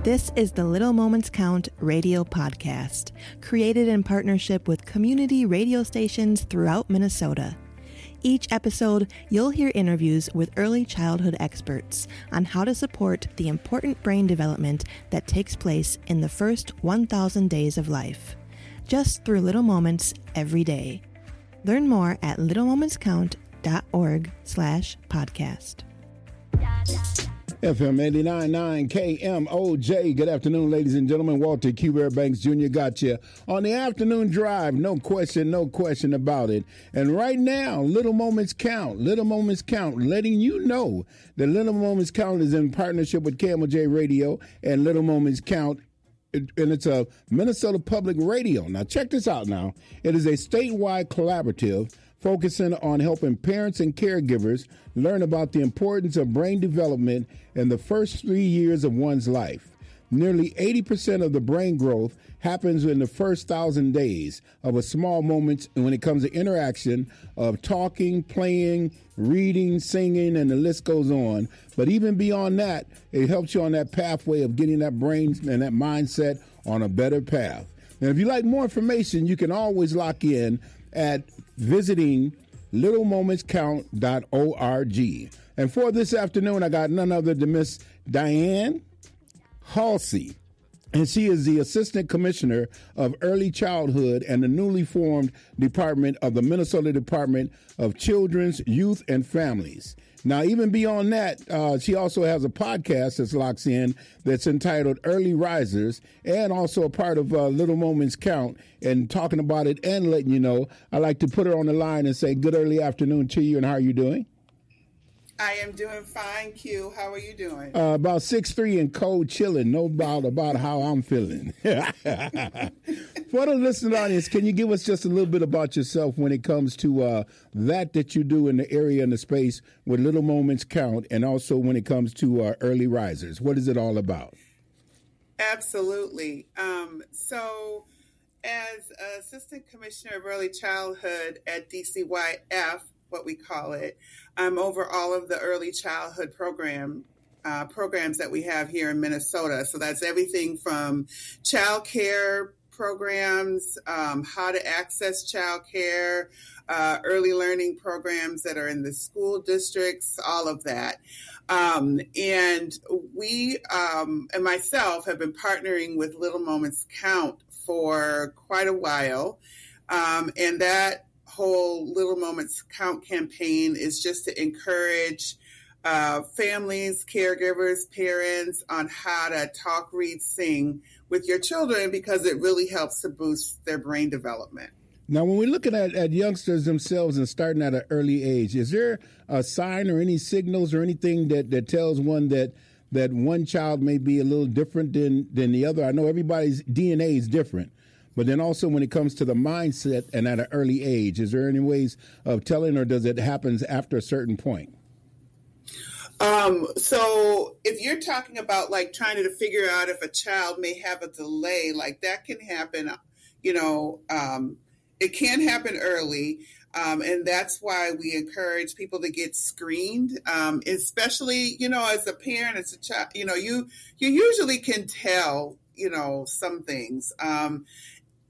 This is the Little Moments Count radio podcast, created in partnership with community radio stations throughout Minnesota. Each episode, you'll hear interviews with early childhood experts on how to support the important brain development that takes place in the first 1,000 days of life, just through little moments every day. Learn more at littlemomentscount.org/podcast. FM 89.9 KMOJ. Good afternoon, ladies and gentlemen. Walter Q. Banks Jr. got you on the afternoon drive. No question about it. And right now, Little Moments Count. Little Moments Count, letting you know that Little Moments Count is in partnership with KMOJ Radio and Little Moments Count. And it's a Minnesota Public Radio. Now, check this out now. It is a statewide collaborative focusing on helping parents and caregivers learn about the importance of brain development in the first 3 years of one's life. Nearly 80% of the brain growth happens in the first 1,000 days of a small moment when it comes to interaction of talking, playing, reading, singing, and the list goes on. But even beyond that, it helps you on that pathway of getting that brain and that mindset on a better path. And if you like more information, you can always lock in at visiting littlemomentscount.org. And for this afternoon, I got none other than Miss Dianne Haulcy. And she is the Assistant Commissioner of Early Childhood and the newly formed department of the Minnesota Department of Children's, Youth, and Families. Now, even beyond that, she also has a podcast that's locks in that's entitled Early Risers, and also a part of Little Moments Count, and talking about it and letting you know. I like to put her on the line and say good early afternoon to you, and how are you doing? I am doing fine, Q. How are you doing? About 6'3" and cold chilling. No doubt about how I'm feeling. For the listening audience, can you give us just a little bit about yourself when it comes to that you do in the area and the space with Little Moments Count, and also when it comes to Early Risers? What is it all about? Absolutely. So as Assistant Commissioner of Early Childhood at DCYF, what we call it, I'm over all of the early childhood programs that we have here in Minnesota. So that's everything from child care programs, how to access child care, early learning programs that are in the school districts, all of that. And we and myself have been partnering with Little Moments Count for quite a while. And that whole Little Moments Count campaign is just to encourage families, caregivers, parents on how to talk, read, sing with your children, because it really helps to boost their brain development. Now, when we're looking at youngsters themselves and starting at an early age, is there a sign or any signals or anything that tells one that one child may be a little different than the other? I know everybody's DNA is different. But then also when it comes to the mindset and at an early age, is there any ways of telling, or does it happen after a certain point? So if you're talking about like trying to figure out if a child may have a delay, like that can happen, it can happen early. And that's why we encourage people to get screened, especially, as a parent, as a child, you usually can tell, some things.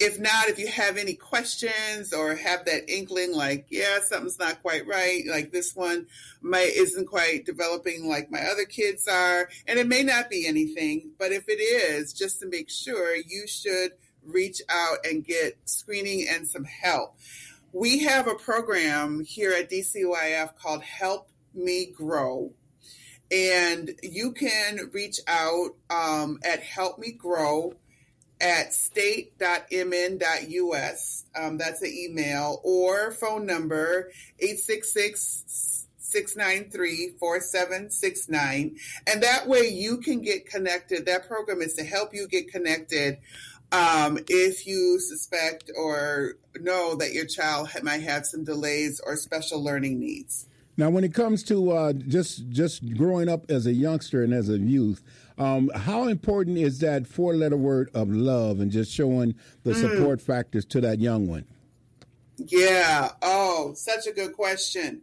If not, if you have any questions or have that inkling, like, yeah, something's not quite right, like this one isn't quite developing like my other kids are, and it may not be anything, but if it is, just to make sure, you should reach out and get screening and some help. We have a program here at DCYF called Help Me Grow. And you can reach out at Help Me Grow at state.mn.us. That's an email, or phone number 866-693-4769. And that way you can get connected. That program is to help you get connected if you suspect or know that your child might have some delays or special learning needs. Now, when it comes to just growing up as a youngster and as a youth, how important is that four-letter word of love and just showing the support factors to that young one? Yeah. Oh, such a good question.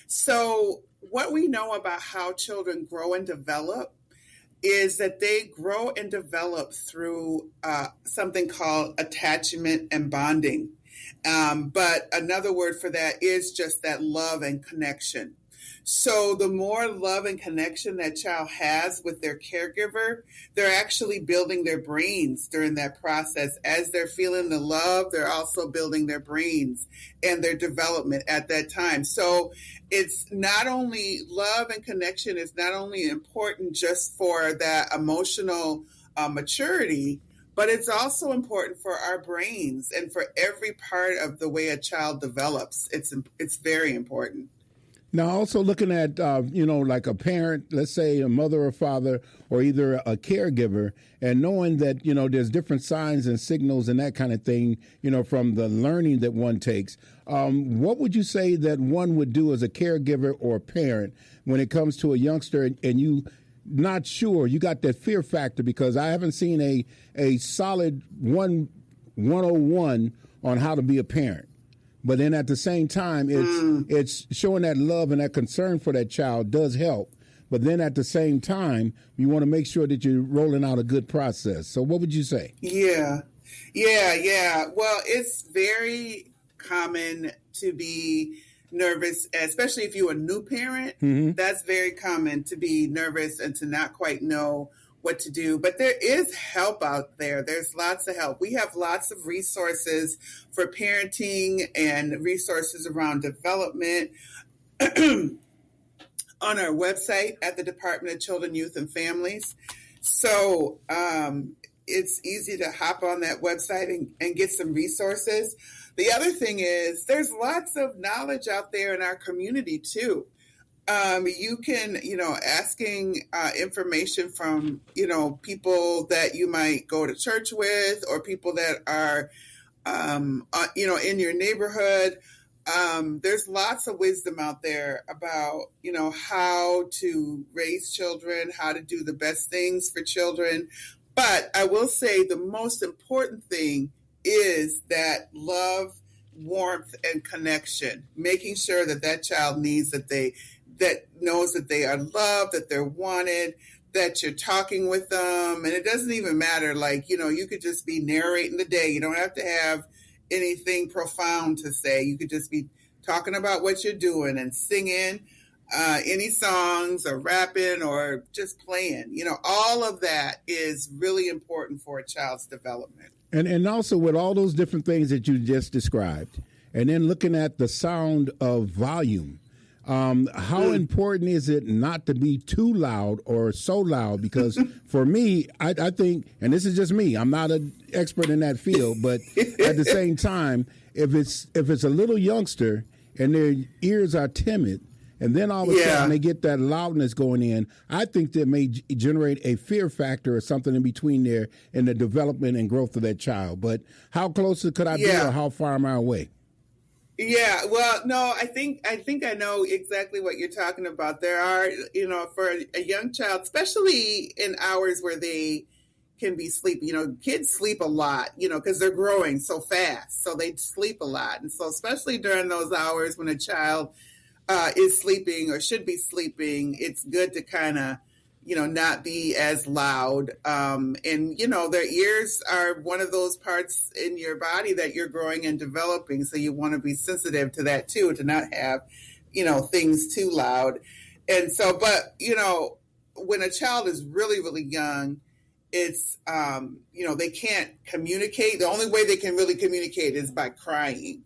So what we know about how children grow and develop is that they grow and develop through something called attachment and bonding. But another word for that is just that love and connection. So the more love and connection that child has with their caregiver, they're actually building their brains during that process. As they're feeling the love, they're also building their brains and their development at that time. So it's not only love and connection is not only important just for that emotional maturity, but it's also important for our brains and for every part of the way a child develops. It's very important. Now, also looking at, like a parent, let's say a mother or father, or either a caregiver, and knowing that, there's different signs and signals and that kind of thing, from the learning that one takes. What would you say that one would do as a caregiver or parent when it comes to a youngster and you not sure, you got that fear factor? Because I haven't seen a solid 101 on how to be a parent. But then at the same time, it's showing that love and that concern for that child does help. But then at the same time, you want to make sure that you're rolling out a good process. So what would you say? Yeah. Well, it's very common to be nervous, especially if you're a new parent. Mm-hmm. That's very common to be nervous and to not quite know what to do. But there is help out there. There's lots of help. We have lots of resources for parenting and resources around development on our website at the Department of Children, Youth, and Families. So it's easy to hop on that website and get some resources. The other thing is there's lots of knowledge out there in our community too. You can, asking information from, people that you might go to church with or people that are, in your neighborhood. There's lots of wisdom out there about, how to raise children, how to do the best things for children. But I will say the most important thing is that love, warmth, and connection, making sure that child needs that knows that they are loved, that they're wanted, that you're talking with them. And it doesn't even matter, you could just be narrating the day. You don't have to have anything profound to say. You could just be talking about what you're doing and singing any songs or rapping or just playing. All of that is really important for a child's development. And also with all those different things that you just described, and then looking at the sound of volume, how important is it not to be too loud or so loud? Because for me, I think, and this is just me, I'm not an expert in that field, but at the same time, if it's a little youngster and their ears are timid, and then all of a sudden they get that loudness going in, I think that may generate a fear factor or something in between there in the development and growth of that child. But how close could I be, or how far am I away? Yeah, well, no, I think I know exactly what you're talking about. There are, for a young child, especially in hours where they can be sleepy, kids sleep a lot, because they're growing so fast. So they sleep a lot. And so especially during those hours when a child is sleeping or should be sleeping, it's good to kind of, not be as loud. And, their ears are one of those parts in your body that you're growing and developing. So you want to be sensitive to that too, to not have, things too loud. And so, but, when a child is really, really young, it's, they can't communicate. The only way they can really communicate is by crying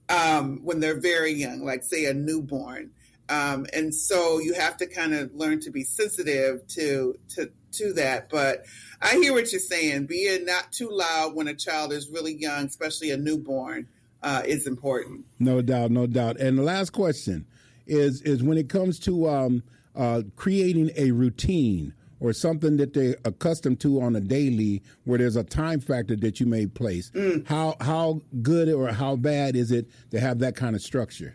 when they're very young, like say a newborn. And so you have to kind of learn to be sensitive to that. But I hear what you're saying. Being not too loud when a child is really young, especially a newborn, is important. No doubt. And the last question is when it comes to creating a routine or something that they're accustomed to on a daily, where there's a time factor that you may place. How good or how bad is it to have that kind of structure?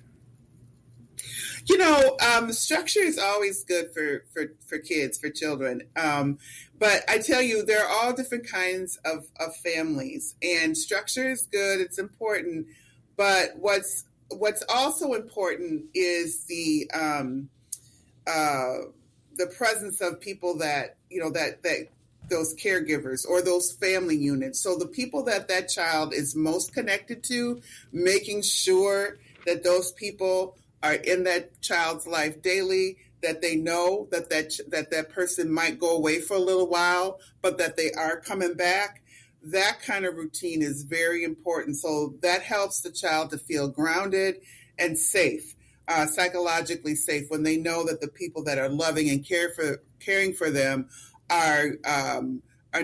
Structure is always good for kids, for children. But I tell you, there are all different kinds of families, and structure is good. It's important. But what's also important is the the presence of people that, that those caregivers or those family units. So the people that child is most connected to, making sure that those people are in that child's life daily, that they know that person might go away for a little while, but that they are coming back. That kind of routine is very important. So that helps the child to feel grounded and safe, psychologically safe, when they know that the people that are loving and caring for them are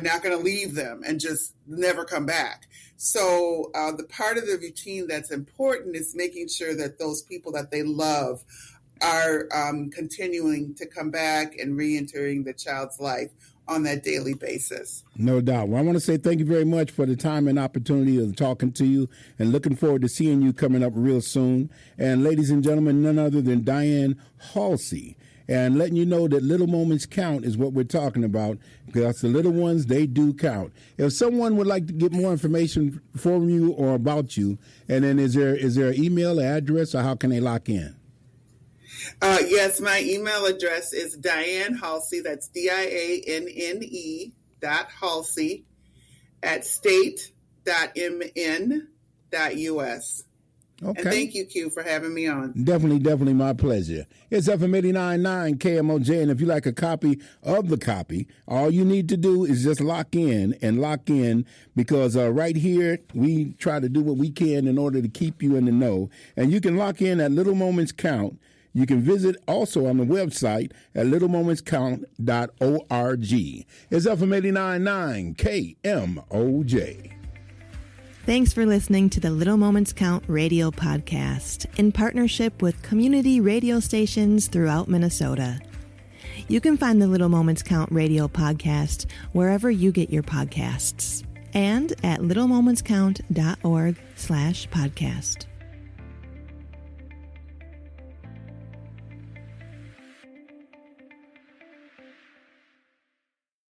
not going to leave them and just never come back. So the part of the routine that's important is making sure that those people that they love are continuing to come back and re-entering the child's life on that daily basis. No doubt. Well, I want to say thank you very much for the time and opportunity of talking to you, and looking forward to seeing you coming up real soon. And ladies and gentlemen, none other than Dianne Haulcy. And letting you know that little moments count is what we're talking about, because the little ones, they do count. If someone would like to get more information from you or about you, and then is there an email, address, or how can they lock in? Yes, my email address is Dianne Haulcy, that's DIANNE.Haulcy at state.mn.us. Okay. And thank you, Q, for having me on. Definitely my pleasure. It's FM 89.9 KMOJ, and if you like a copy of the copy, all you need to do is just lock in, because right here, we try to do what we can in order to keep you in the know. And you can lock in at Little Moments Count. You can visit also on the website at littlemomentscount.org. It's FM 89.9 KMOJ. Thanks for listening to the Little Moments Count radio podcast in partnership with community radio stations throughout Minnesota. You can find the Little Moments Count radio podcast wherever you get your podcasts and at littlemomentscount.org/podcast.